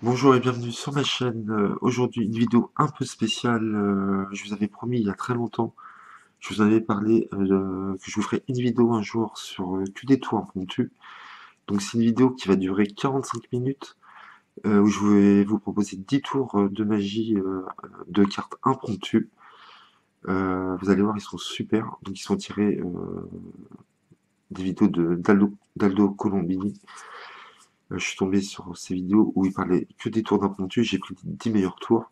Bonjour et bienvenue sur ma chaîne. Aujourd'hui, une vidéo un peu spéciale. Je vous avais promis il y a très longtemps, je vous en avais parlé que je vous ferai une vidéo un jour sur que des tours impromptus. Donc c'est une vidéo qui va durer 45 minutes où je vais vous proposer 10 tours de magie de cartes impromptues. Vous allez voir, ils sont super. Donc ils sont tirés des vidéos d'Aldo Colombini. Je suis tombé sur ces vidéos où il parlait que des tours d'impromptus. J'ai pris 10 meilleurs tours.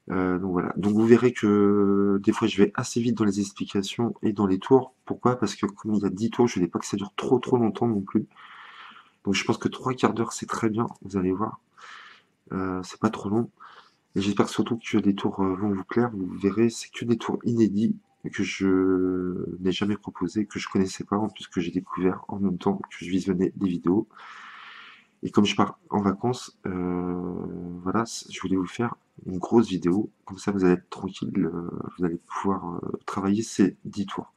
Donc voilà. Donc vous verrez que des fois je vais assez vite dans les explications et dans les tours. Pourquoi? Parce que comme il y a 10 tours, je voulais pas que ça dure trop longtemps non plus. Donc je pense que 3 quarts d'heure c'est très bien, vous allez voir. C'est pas trop long. Et j'espère surtout que les tours vont vous plaire. Vous verrez, c'est que des tours inédits que je n'ai jamais proposé, que je connaissais pas, en plus que j'ai découvert en même temps que je visionnais des vidéos. Et comme je pars en vacances, voilà, je voulais vous faire une grosse vidéo, comme ça vous allez être tranquille, vous allez pouvoir travailler ces 10 tours.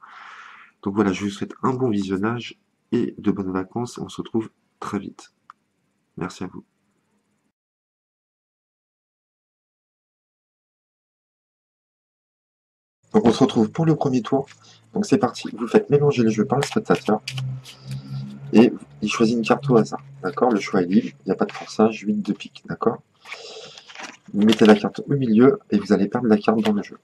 Donc voilà, je vous souhaite un bon visionnage et de bonnes vacances, on se retrouve très vite. Merci à vous. Donc on se retrouve pour le premier tour. Donc c'est parti, vous faites mélanger les jeux par le spectateur et il choisit une carte au hasard. D'accord? Le choix est libre, il n'y a pas de forçage, 8 de pique, d'accord? Vous mettez la carte au milieu et vous allez perdre la carte dans le jeu.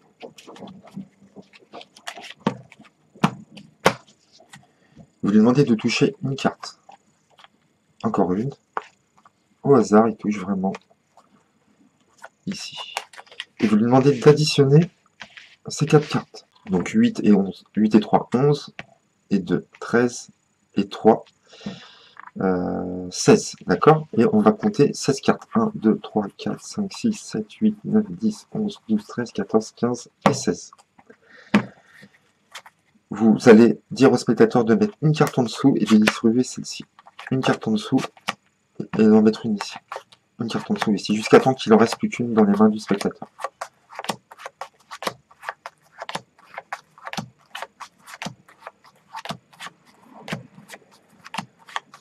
Vous lui demandez de toucher une carte. Encore une. Au hasard, il touche vraiment ici. Et vous lui demandez d'additionner ces 4 cartes. Donc 8 et 11. 8 et 3, 11. Et 2, 13. Et 3, 16. D'accord? Et on va compter 16 cartes. 1, 2, 3, 4, 5, 6, 7, 8, 9, 10, 11, 12, 13, 14, 15 et 16. Vous allez dire au spectateur de mettre une carte en dessous et de distribuer celle-ci. Une carte en dessous et d'en mettre une ici. Une carte en dessous ici, jusqu'à temps qu'il en reste plus qu'une dans les mains du spectateur.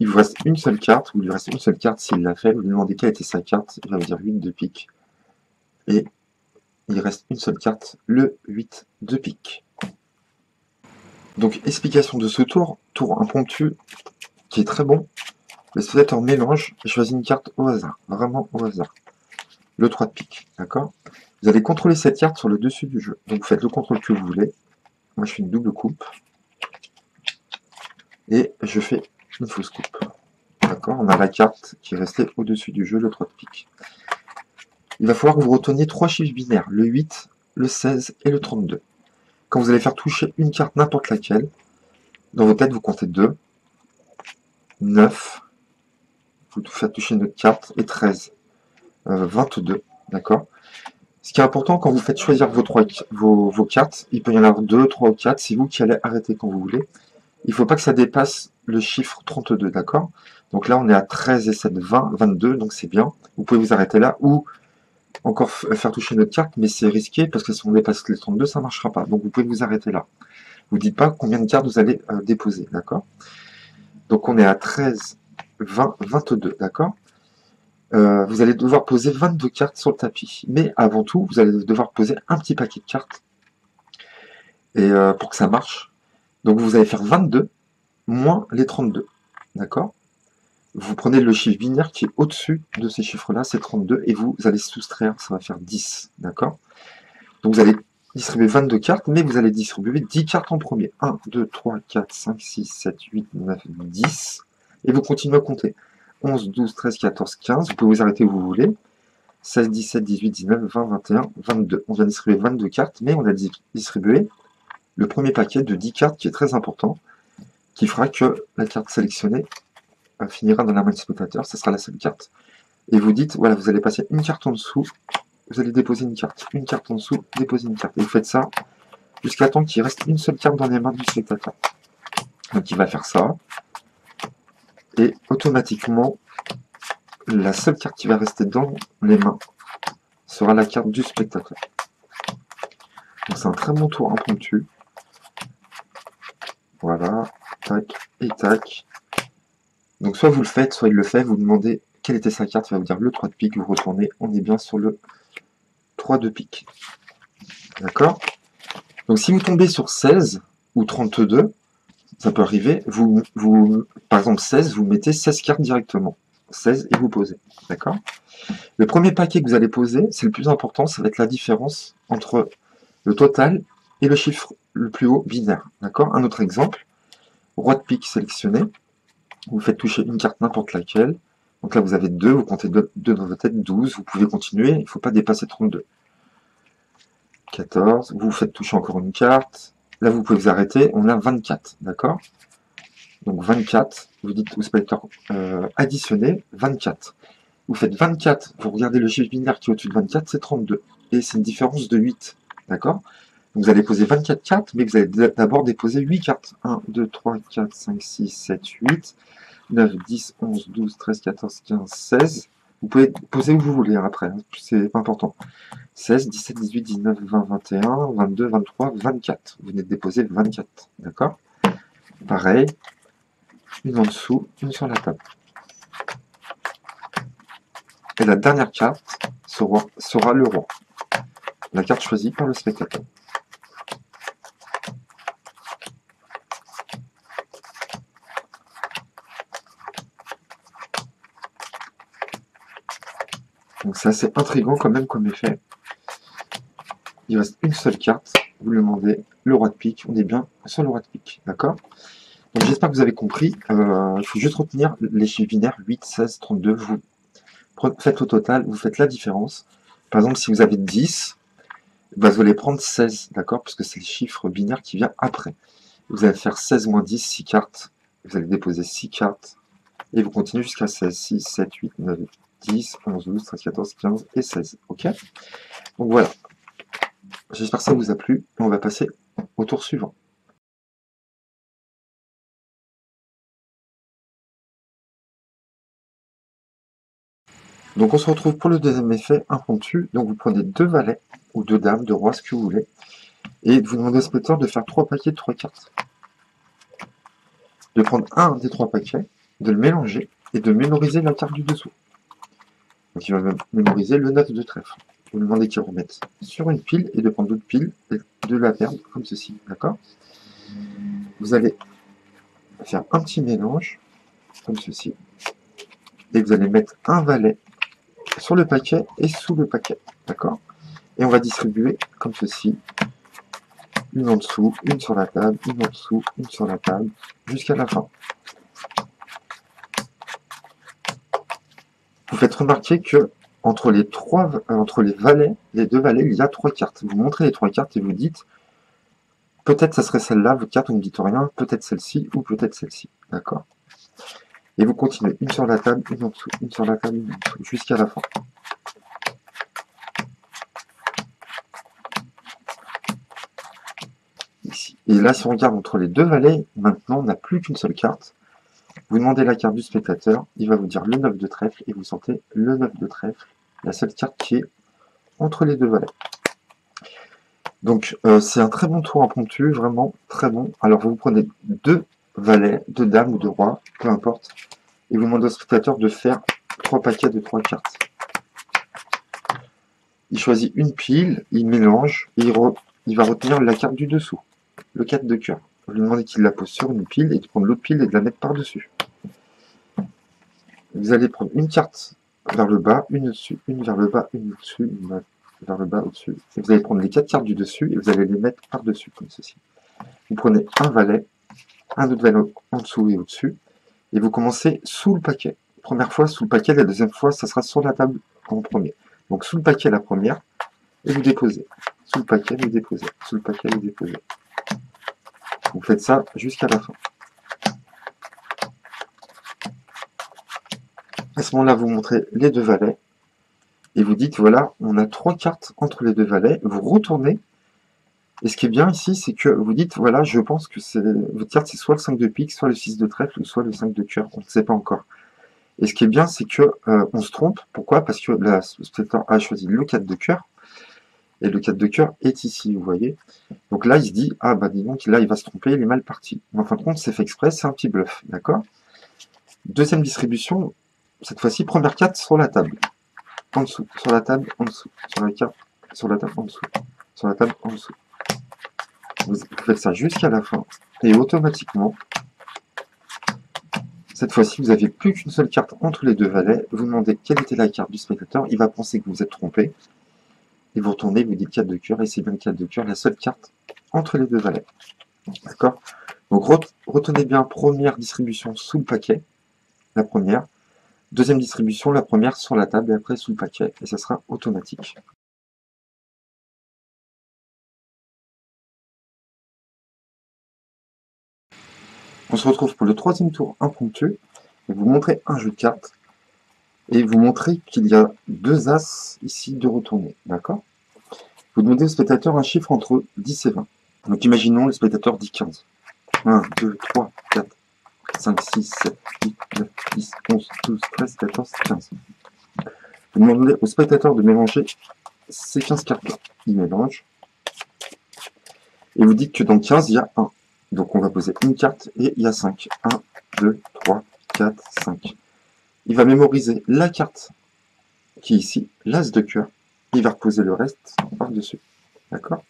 Il vous reste une seule carte, ou il lui reste une seule carte s'il l'a fait, vous lui demandez quelle était sa carte, il va vous dire 8 de pique. Et il reste une seule carte, le 8 de pique. Donc explication de ce tour, tour impromptu, qui est très bon. Le spectateur mélange et choisit une carte au hasard, vraiment au hasard. Le 3 de pique, d'accord? Vous allez contrôler cette carte sur le dessus du jeu. Donc vous faites le contrôle que vous voulez. Moi je fais une double coupe. Et je fais une fausse coupe. D'accord? On a la carte qui est restée au-dessus du jeu, le 3 de pique. Il va falloir que vous reteniez 3 chiffres binaires, le 8, le 16 et le 32. Quand vous allez faire toucher une carte n'importe laquelle, dans vos têtes vous comptez 2, 9, vous faites toucher une autre carte, et 13, 22, d'accord? Ce qui est important quand vous faites choisir vos cartes, il peut y en avoir 2, 3 ou 4, c'est vous qui allez arrêter quand vous voulez. Il ne faut pas que ça dépasse le chiffre 32, d'accord? Donc là, on est à 13 et 7, 20, 22, donc c'est bien. Vous pouvez vous arrêter là, ou encore faire toucher notre carte, mais c'est risqué, parce que si on dépasse les 32, ça ne marchera pas. Donc vous pouvez vous arrêter là. Vous dites pas combien de cartes vous allez déposer, d'accord? Donc on est à 13, 20, 22, d'accord? Vous allez devoir poser 22 cartes sur le tapis. Mais avant tout, vous allez devoir poser un petit paquet de cartes et pour que ça marche. Donc vous allez faire 22 moins les 32, d'accord? Vous prenez le chiffre binaire qui est au-dessus de ces chiffres-là, c'est 32, et vous allez soustraire, ça va faire 10, d'accord? Donc vous allez distribuer 22 cartes, mais vous allez distribuer 10 cartes en premier. 1, 2, 3, 4, 5, 6, 7, 8, 9, 10, et vous continuez à compter. 11, 12, 13, 14, 15, vous pouvez vous arrêter où vous voulez. 16, 17, 18, 19, 20, 21, 22. On vient distribuer 22 cartes, mais on a distribué le premier paquet de 10 cartes qui est très important, qui fera que la carte sélectionnée finira dans la main du spectateur, ce sera la seule carte. Et vous dites, voilà, vous allez passer une carte en dessous, vous allez déposer une carte en dessous, déposer une carte. Et vous faites ça jusqu'à temps qu'il reste une seule carte dans les mains du spectateur. Donc il va faire ça, et automatiquement, la seule carte qui va rester dans les mains sera la carte du spectateur. Donc c'est un très bon tour impromptu. Voilà, tac et tac. Donc soit vous le faites, soit il le fait, vous demandez quelle était sa carte, il va vous dire le 3 de pique, vous retournez, on est bien sur le 3 de pique. D'accord? Donc si vous tombez sur 16 ou 32, ça peut arriver, par exemple 16, vous mettez 16 cartes directement. 16 et vous posez. D'accord? Le premier paquet que vous allez poser, c'est le plus important, ça va être la différence entre le total et le chiffre le plus haut binaire. D'accord? Un autre exemple, roi de pique sélectionné, vous faites toucher une carte n'importe laquelle. Donc là, vous avez 2, vous comptez 2 dans votre tête, 12, vous pouvez continuer, il ne faut pas dépasser 32. 14, vous faites toucher encore une carte. Là, vous pouvez vous arrêter, on a 24, d'accord? Donc 24, vous dites au spectateur additionner 24. Vous faites 24, vous regardez le chiffre binaire qui est au-dessus de 24, c'est 32. Et c'est une différence de 8, d'accord? Vous allez poser 24 cartes, mais vous allez d'abord déposer 8 cartes. 1, 2, 3, 4, 5, 6, 7, 8, 9, 10, 11, 12, 13, 14, 15, 16. Vous pouvez poser où vous voulez après, hein, c'est pas important. 16, 17, 18, 19, 20, 21, 22, 23, 24. Vous venez de déposer 24, d'accord? Pareil, une en dessous, une sur la table. Et la dernière carte sera le roi. La carte choisie par le spectateur. Donc c'est assez intriguant quand même comme effet. Il reste une seule carte, vous le demandez, le roi de pique, on est bien sur le roi de pique, d'accord? Donc j'espère que vous avez compris, il faut juste retenir les chiffres binaires 8, 16, 32, vous faites au total, vous faites la différence. Par exemple, si vous avez 10, bah, vous allez prendre 16, d'accord? Parce que c'est le chiffre binaire qui vient après. Vous allez faire 16 moins 10, 6 cartes, vous allez déposer 6 cartes, et vous continuez jusqu'à 16, 6, 7, 8, 9, 10, 11, 12, 13, 14, 15 et 16, ok? Donc voilà. J'espère que ça vous a plu. On va passer au tour suivant. Donc on se retrouve pour le deuxième effet impromptu. Donc vous prenez 2 valets, ou 2 dames, 2 rois, ce que vous voulez. Et vous demandez au spectateur de faire 3 paquets de 3 cartes. De prendre un des 3 paquets, de le mélanger, et de mémoriser la carte du dessous. Donc il va mémoriser le 9 de trèfle. Vous lui demandez qu'il remette sur une pile, et de prendre d'autres piles, et de la perdre, comme ceci. D'accord? Vous allez faire un petit mélange, comme ceci. Et vous allez mettre un valet sur le paquet et sous le paquet, d'accord? Et on va distribuer comme ceci, une en dessous, une sur la table, une en dessous, une sur la table, jusqu'à la fin. Vous faites remarquer que entre les valets, les 2 valets, il y a 3 cartes. Vous montrez les 3 cartes et vous dites, peut-être ça serait celle-là, votre carte, vous ne dites rien, peut-être celle-ci ou peut-être celle-ci, d'accord? Et vous continuez, une sur la table, une en dessous, une sur la table, une en dessous, jusqu'à la fin. Ici. Et là, si on regarde entre les 2 valets, maintenant, on n'a plus qu'une seule carte. Vous demandez la carte du spectateur, il va vous dire le 9 de trèfle, et vous sortez le 9 de trèfle, la seule carte qui est entre les 2 valets. Donc, c'est un très bon tour impromptu, vraiment très bon. Alors, vous prenez 2 valets, 2 dames ou 2 rois, peu importe, et vous demandez au spectateur de faire 3 paquets de 3 cartes. Il choisit une pile, il mélange, et il va retenir la carte du dessous, le 4 de cœur. Vous lui demandez qu'il la pose sur une pile, et de prendre l'autre pile et de la mettre par-dessus. Vous allez prendre une carte vers le bas, une au-dessus, une vers le bas, une au-dessus, une vers le bas, au-dessus. Et vous allez prendre les 4 cartes du dessus et vous allez les mettre par-dessus, comme ceci. Vous prenez un valet, un autre valet en dessous et au-dessus, et vous commencez sous le paquet. Première fois sous le paquet, la deuxième fois, ça sera sur la table en premier. Donc sous le paquet la première, et vous déposez. Sous le paquet, vous déposez. Sous le paquet, vous déposez. Vous faites ça jusqu'à la fin. À ce moment-là, vous montrez les 2 valets, et vous dites, voilà, on a 3 cartes entre les 2 valets, vous retournez, et ce qui est bien ici, c'est que vous dites, voilà, je pense que votre carte, c'est soit le 5 de pique, soit le 6 de trèfle, ou soit le 5 de cœur, on ne sait pas encore. Et ce qui est bien, c'est que on se trompe, pourquoi? Parce que le spectateur a choisi le 4 de cœur, et le 4 de cœur est ici, vous voyez. Donc là, il se dit, ah bah dis donc, là, il va se tromper, il est mal parti. Mais en fin de compte, c'est fait exprès, c'est un petit bluff, d'accord? Deuxième distribution, cette fois-ci, première carte sur la table. En dessous, sur la table, en dessous. Sur la carte, sur la table, en dessous. Sur la table, en dessous. Vous faites ça jusqu'à la fin. Et automatiquement, cette fois-ci, vous n'avez plus qu'une seule carte entre les deux valets. Vous demandez quelle était la carte du spectateur. Il va penser que vous vous êtes trompé. Et vous retournez, vous dites 4 de cœur. Et c'est bien 4 de cœur, la seule carte entre les deux valets. D'accord? Donc retenez bien, première distribution sous le paquet. La première. Deuxième distribution, la première sur la table et après sous le paquet. Et ça sera automatique. On se retrouve pour le troisième tour impromptu. Vous montrez un jeu de cartes. Et vous montrez qu'il y a deux as ici de retourner. D'accord? Vous demandez au spectateur un chiffre entre 10 et 20. Donc imaginons le spectateur dit 15. 1, 2, 3, 4, 5, 6, 7, 8, 9, 10, 11, 12, 13, 14, 15. Vous demandez au spectateur de mélanger ces 15 cartes-là. Il mélange. Et vous dites que dans 15, il y a 1. Donc on va poser une carte et il y a 5. 1, 2, 3, 4, 5. Il va mémoriser la carte qui est ici, l'as de cœur. Il va reposer le reste par-dessus. D'accord?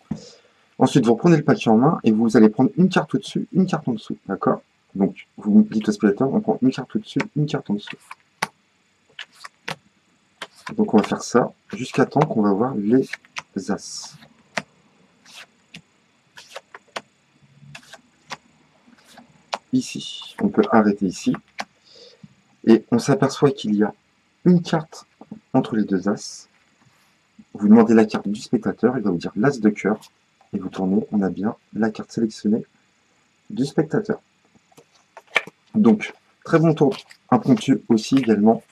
Ensuite, vous reprenez le paquet en main et vous allez prendre une carte au-dessus, une carte en dessous. D'accord? Donc, vous dites au spectateur, on prend une carte au-dessus, une carte en dessous. Donc, on va faire ça jusqu'à temps qu'on va voir les as. Ici, on peut arrêter ici. Et on s'aperçoit qu'il y a une carte entre les deux as. Vous demandez la carte du spectateur, il va vous dire l'as de cœur. Et vous tournez, on a bien la carte sélectionnée du spectateur. Donc, très bon tour impromptu aussi également.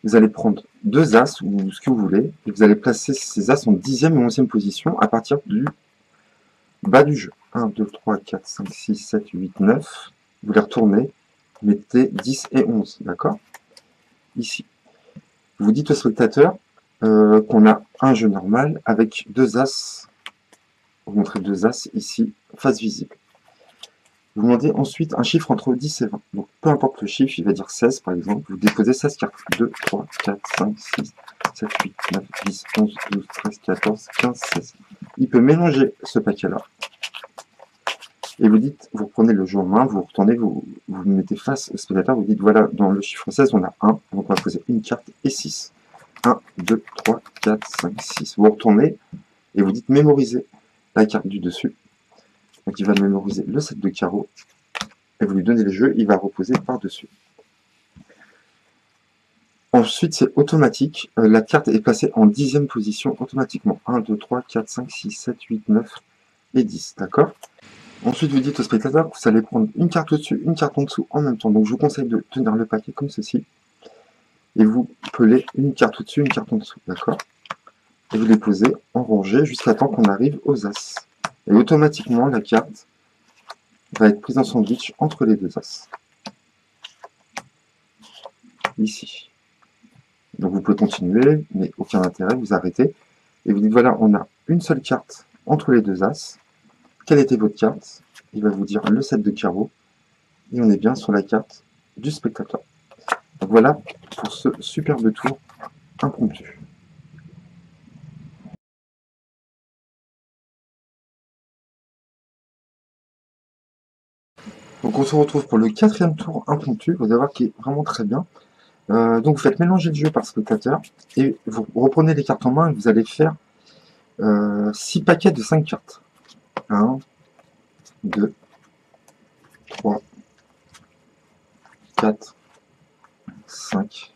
Vous allez prendre deux as, ou ce que vous voulez, et vous allez placer ces as en 10e et 11e position à partir du bas du jeu. 1, 2, 3, 4, 5, 6, 7, 8, 9. Vous les retournez, mettez 10 et 11, d'accord? Ici. Vous dites au spectateur qu'on a un jeu normal avec deux as. Vous montrez deux as ici, face visible. Vous demandez ensuite un chiffre entre 10 et 20. Donc peu importe le chiffre, il va dire 16 par exemple. Vous déposez 16 cartes. 2, 3, 4, 5, 6, 7, 8, 9, 10, 11, 12, 13, 14, 15, 16. Il peut mélanger ce paquet-là. Et vous dites, vous reprenez le jeu en main, vous retournez, vous mettez face au spectateur, vous dites voilà, dans le chiffre 16, on a 1. Donc on va poser une carte et 6. 1, 2, 3, 4, 5, 6. Vous retournez et vous dites mémoriser la carte du dessus. Donc il va mémoriser le 7 de carreau, et vous lui donnez le jeu, il va reposer par-dessus. Ensuite, c'est automatique, la carte est placée en 10e position automatiquement. 1, 2, 3, 4, 5, 6, 7, 8, 9 et 10, d'accord? Ensuite, vous dites au spectateur que vous allez prendre une carte au-dessus, une carte en dessous en même temps. Donc je vous conseille de tenir le paquet comme ceci, et vous pelez une carte au-dessus, une carte en dessous, d'accord? Et vous les posez en rangée jusqu'à temps qu'on arrive aux as. Et automatiquement, la carte va être prise en sandwich entre les deux as. Ici. Donc vous pouvez continuer, mais aucun intérêt, vous arrêtez. Et vous dites, voilà, on a une seule carte entre les deux as. Quelle était votre carte? Il va vous dire le 7 de carreau. Et on est bien sur la carte du spectateur. Donc voilà pour ce superbe tour impromptu. Donc on se retrouve pour le quatrième tour impromptu, vous allez voir qui est vraiment très bien. Donc vous faites mélanger le jeu par spectateur, et vous reprenez les cartes en main et vous allez faire 6 paquets de 5 cartes. 1, 2, 3, 4, 5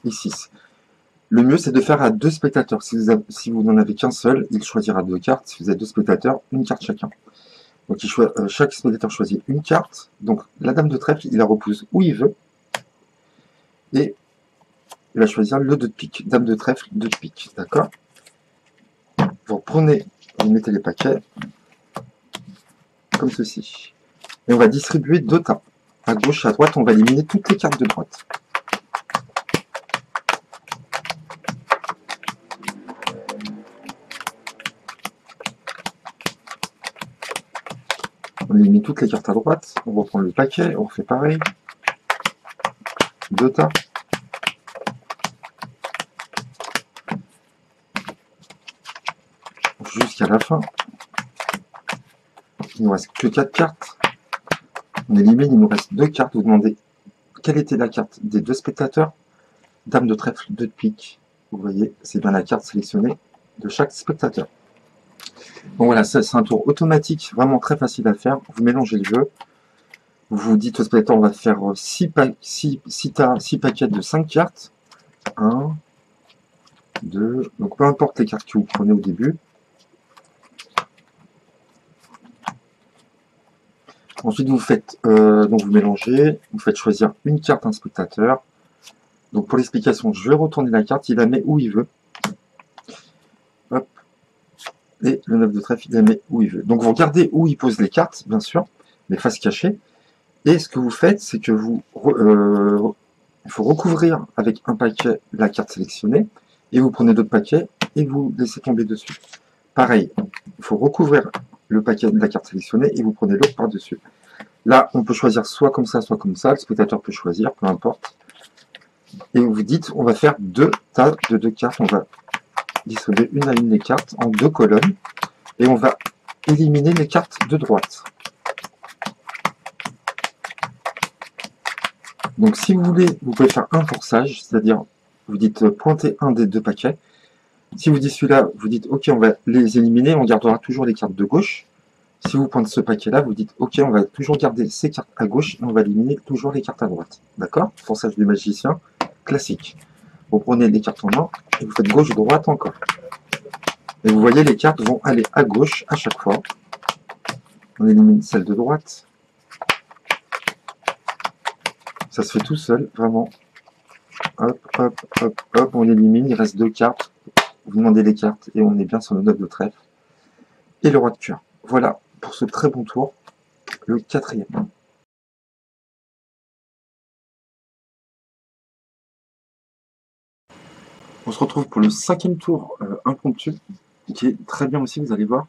et 6. Le mieux c'est de faire à 2 spectateurs. Si vous n'en avez qu'un seul, il choisira 2 cartes. Si vous avez 2 spectateurs, une carte chacun. Donc chaque spectateur choisit une carte. Donc la dame de trèfle, il la repousse où il veut. Et il va choisir le 2 de pique. Dame de trèfle, 2 de pique. D'accord? Vous prenez, vous mettez les paquets comme ceci. Et on va distribuer 2 tas. À gauche et à droite, on va éliminer toutes les cartes de droite. On élimine toutes les cartes à droite. On reprend le paquet, on refait pareil. 2 tas. jusqu'à la fin. Il ne nous reste que 4 cartes. On élimine, il nous reste 2 cartes. Vous demandez quelle était la carte des 2 spectateurs. Dame de trèfle, 2 de pique. Vous voyez, c'est bien la carte sélectionnée de chaque spectateur. Bon voilà, c'est un tour automatique, vraiment très facile à faire. Vous mélangez le jeu. Vous vous dites au spectateur, on va faire 6 paquets de 5 cartes. 1, 2, donc peu importe les cartes que vous prenez au début. Ensuite, vous faites, donc vous mélangez, vous faites choisir une carte à un spectateur. Donc pour l'explication, je vais retourner la carte, il la met où il veut. Hop. Et le 9 de trèfle, il la met où il veut. Donc vous regardez où il pose les cartes, bien sûr, les faces cachées. Et ce que vous faites, c'est que il faut recouvrir avec un paquet la carte sélectionnée, et vous prenez d'autres paquets et vous laissez tomber dessus. Pareil, il faut recouvrir le paquet de la carte sélectionnée et vous prenez l'autre par-dessus. Là, on peut choisir soit comme ça, le spectateur peut choisir, peu importe. Et vous dites, on va faire 2 tas de 2 cartes, on va dissolver une à une les cartes en 2 colonnes, et on va éliminer les cartes de droite. Donc si vous voulez, vous pouvez faire un forçage, c'est-à-dire, vous dites pointez un des 2 paquets. Si vous dites celui-là, vous dites ok, on va les éliminer, on gardera toujours les cartes de gauche. Si vous pointez ce paquet-là, vous dites ok, on va toujours garder ces cartes à gauche et on va éliminer toujours les cartes à droite. D'accord? Forçage du magicien, classique. Vous prenez les cartes en main et vous faites gauche-droite encore. Et vous voyez, les cartes vont aller à gauche à chaque fois. On élimine celle de droite. Ça se fait tout seul, vraiment. Hop, hop, hop, hop, on élimine, il reste 2 cartes. Vous demandez les cartes et on est bien sur le 9 de trèfle. Et le roi de cœur. Voilà pour ce très bon tour, le 4e. On se retrouve pour le 5e tour impromptu, qui est très bien aussi, vous allez voir.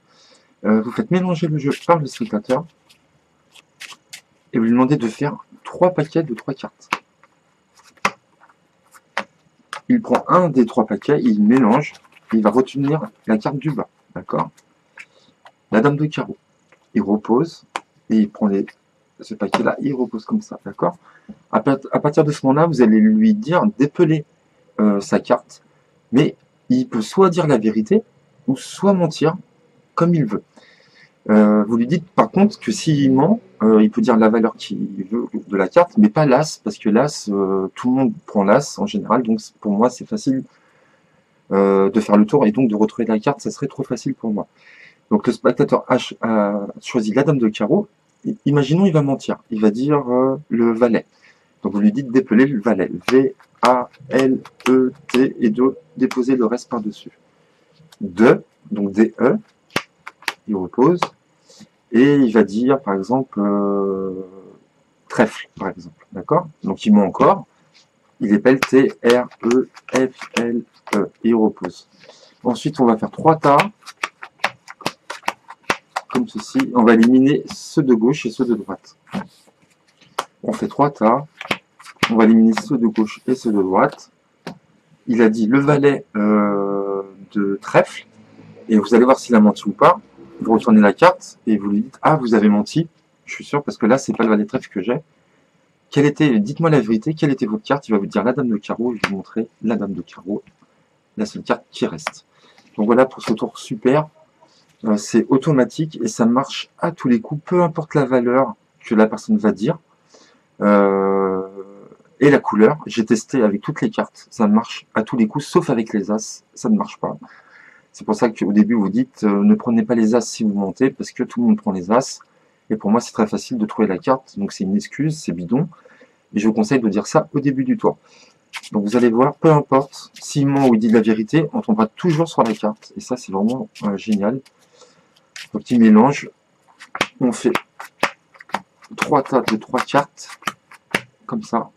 Vous faites mélanger le jeu par le spectateur et vous lui demandez de faire 3 paquets de 3 cartes. Il prend un des 3 paquets, il mélange, et il va retenir la carte du bas, d'accord? La dame de carreau. Il repose, et il prend ce paquet-là, il repose comme ça, d'accord? À partir de ce moment-là, vous allez lui dire d'épeler sa carte, mais il peut soit dire la vérité, ou soit mentir, comme il veut. Vous lui dites par contre que s'il ment, il peut dire la valeur qu'il veut de la carte, mais pas l'as, parce que l'as, tout le monde prend l'as en général, donc pour moi c'est facile de faire le tour, et donc de retrouver la carte, ça serait trop facile pour moi. Donc le spectateur a choisi la dame de carreau, imaginons il va mentir, il va dire le valet. Donc vous lui dites d'épeler le valet, V-A-L-E-T, et de déposer le reste par-dessus. Donc D-E, il repose, et il va dire par exemple trèfle, par exemple, d'accord? Donc il ment encore, il épelle T-R-E-F-L-E, et il repose. Ensuite on va faire 3 tas, comme ceci, on va éliminer ceux de gauche et ceux de droite. On fait 3 tas, on va éliminer ceux de gauche et ceux de droite. Il a dit le valet de trèfle, et vous allez voir s'il a menti ou pas. Vous retournez la carte et vous lui dites ah, vous avez menti, je suis sûr, parce que là c'est pas le valet de trèfle que j'ai. Dites-moi la vérité, quelle était votre carte? Il va vous dire la dame de carreau, je vais vous montrer la dame de carreau, la seule carte qui reste. Donc voilà pour ce tour super. C'est automatique et ça marche à tous les coups, peu importe la valeur que la personne va dire. Et la couleur, j'ai testé avec toutes les cartes, ça marche à tous les coups, sauf avec les as, ça ne marche pas. C'est pour ça qu'au début vous dites ne prenez pas les as si vous montez, parce que tout le monde prend les as, et pour moi c'est très facile de trouver la carte, donc c'est une excuse, c'est bidon, et je vous conseille de dire ça au début du tour. Donc vous allez voir, peu importe s'il ment ou il dit la vérité, on tombera toujours sur la carte, et ça c'est vraiment génial. Un petit mélange, on fait 3 tas de 3 cartes, comme ça.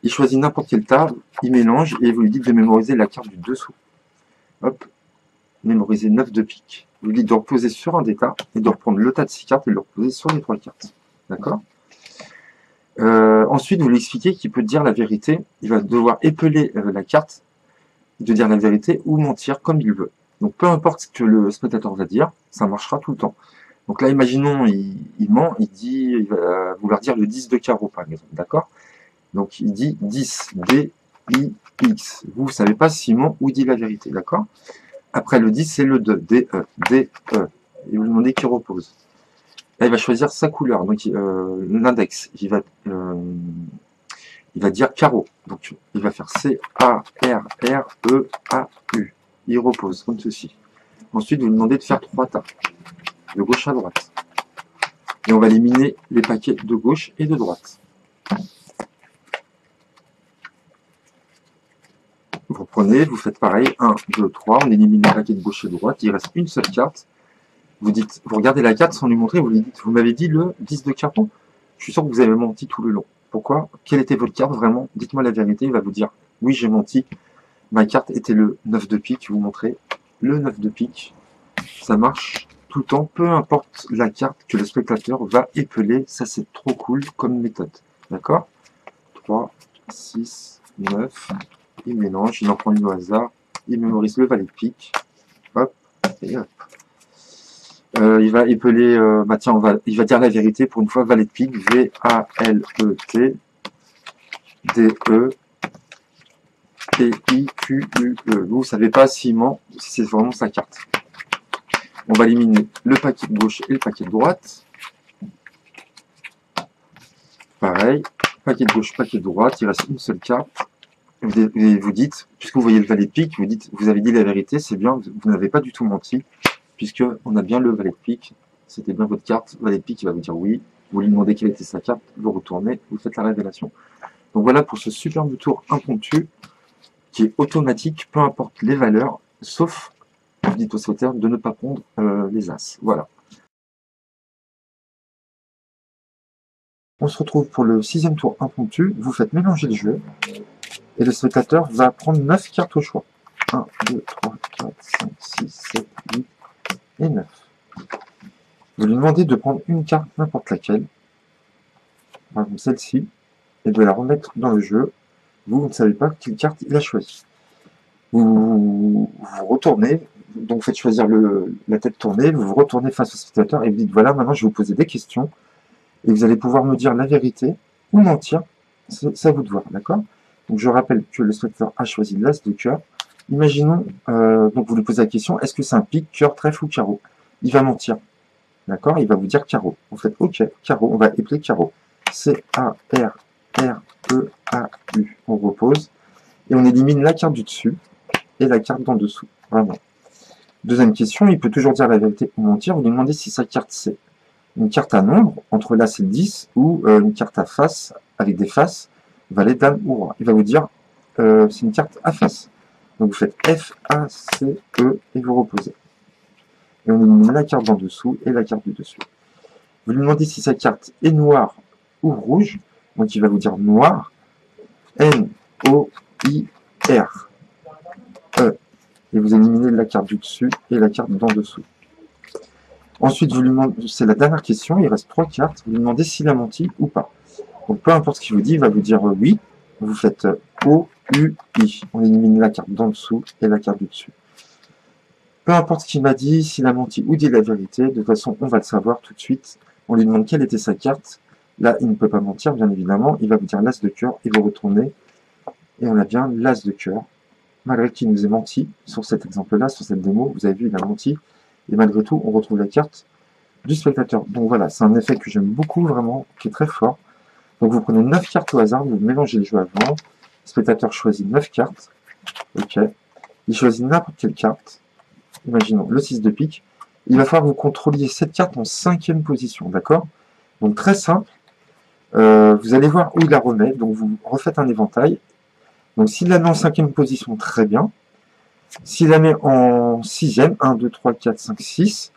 Il choisit n'importe quelle tas, il mélange, et vous lui dites de mémoriser la carte du dessous. Hop, mémoriser 9 de pique. Vous lui dites de reposer sur un des tas, et de reprendre le tas de 6 cartes, et de le reposer sur les 3 cartes. D'accord? Ensuite, vous lui expliquez qu'il peut dire la vérité, il va devoir épeler la carte, de dire la vérité, ou mentir comme il veut. Donc peu importe ce que le spectateur va dire, ça marchera tout le temps. Donc là, imaginons, il ment, il va vouloir dire le 10 de carreau, par exemple, d'accord? Donc il dit 10, D, I, X. Vous ne savez pas s'il ment ou dit la vérité, d'accord? Après le 10, c'est le 2, D, E, D, E. Et vous lui demandez qui repose. Là, il va choisir sa couleur, donc l'index. Il va dire carreau. Donc il va faire C, A, R, R, E, A, U. Il repose, comme ceci. Ensuite, vous lui demandez de faire 3 tas, de gauche à droite. Et on va éliminer les paquets de gauche et de droite. Vous reprenez, vous faites pareil, 1, 2, 3, on élimine les paquets de gauche et de droite, il reste une seule carte. Vous regardez la carte sans lui montrer, vous lui dites, vous m'avez dit le 10 de carton. Je suis sûr que vous avez menti tout le long. Pourquoi? Quelle était votre carte vraiment? Dites-moi la vérité, il va vous dire, oui j'ai menti, ma carte était le 9 de pique, vous montrez le 9 de pique. Ça marche tout le temps, peu importe la carte que le spectateur va épeler, ça c'est trop cool comme méthode. D'accord? 3, 6, 9, il mélange, il en prend une au hasard, il mémorise le valet de pique, hop, et hop. Il va épeler, tiens, il va dire la vérité pour une fois, valet de pique, V-A-L-E-T, D-E, P-I-Q-U-E. Vous ne savez pas s'il ment, si c'est vraiment sa carte. On va éliminer le paquet de gauche et le paquet de droite. Pareil, paquet de gauche, paquet de droite, il reste une seule carte. Et vous dites, puisque vous voyez le valet de pique, vous dites, vous avez dit la vérité, c'est bien, vous n'avez pas du tout menti, puisque on a bien le valet de pique, c'était bien votre carte, valet de pique, il va vous dire oui, vous lui demandez quelle était sa carte, vous retournez, vous faites la révélation. Donc voilà pour ce superbe tour impromptu, qui est automatique, peu importe les valeurs, sauf, vous dites au spectateur de ne pas prendre les as. Voilà. On se retrouve pour le 6e tour impromptu, vous faites mélanger le jeu, et le spectateur va prendre 9 cartes au choix. 1, 2, 3, 4, 5, 6, 7, 8 et 9. Vous lui demandez de prendre une carte, n'importe laquelle, par exemple celle-ci, et de la remettre dans le jeu. Vous ne savez pas quelle carte il a choisi. Vous retournez, donc faites choisir la tête tournée, vous vous retournez face au spectateur et vous dites voilà, maintenant je vais vous poser des questions, et vous allez pouvoir me dire la vérité ou mentir, c'est à vous de voir, d'accord? Donc je rappelle que le spectateur a choisi l'as de cœur. Imaginons, donc vous lui posez la question, est-ce que c'est un pique, cœur, trèfle ou carreau? Il va mentir, d'accord? Il va vous dire carreau. Vous faites OK, carreau, on va épeler carreau. C-A-R-R-E-A-U. On repose, et on élimine la carte du dessus et la carte d'en dessous, vraiment. Deuxième question, il peut toujours dire la vérité ou mentir. Vous lui demandez si sa carte c'est une carte à nombre, entre l'as et le 10, ou une carte à face, avec des faces, valet, dame ou roi. Il va vous dire, c'est une carte à face. Donc vous faites F, A, C, E, et vous reposez. Et on élimine la carte d'en dessous et la carte du dessus. Vous lui demandez si sa carte est noire ou rouge. Donc il va vous dire noir, N, O, I, R, E. Et vous éliminez la carte du dessus et la carte d'en dessous. Ensuite, vous lui demandez, c'est la dernière question, il reste 3 cartes, vous lui demandez s'il a menti ou pas. Donc peu importe ce qu'il vous dit, il va vous dire oui, vous faites O, U, I. On élimine la carte d'en dessous et la carte du dessus. Peu importe ce qu'il m'a dit, s'il a menti ou dit la vérité, de toute façon on va le savoir tout de suite. On lui demande quelle était sa carte. Là, il ne peut pas mentir, bien évidemment, il va vous dire l'as de cœur et vous retournez. Et on a bien l'as de cœur. Malgré qu'il nous ait menti, sur cet exemple-là, sur cette démo, vous avez vu, il a menti. Et malgré tout, on retrouve la carte du spectateur. Donc voilà, c'est un effet que j'aime beaucoup, vraiment, qui est très fort. Donc vous prenez 9 cartes au hasard, vous mélangez les jeux avant. Le spectateur choisit 9 cartes. Ok. Il choisit n'importe quelle carte. Imaginons le 6 de pique. Il va falloir que vous contrôliez cette carte en 5e position, d'accord? Donc très simple. Vous allez voir où il la remet. Donc vous refaites un éventail. Donc s'il la met en 5e position, très bien. S'il la met en 6e, 1, 2, 3, 4, 5, 6,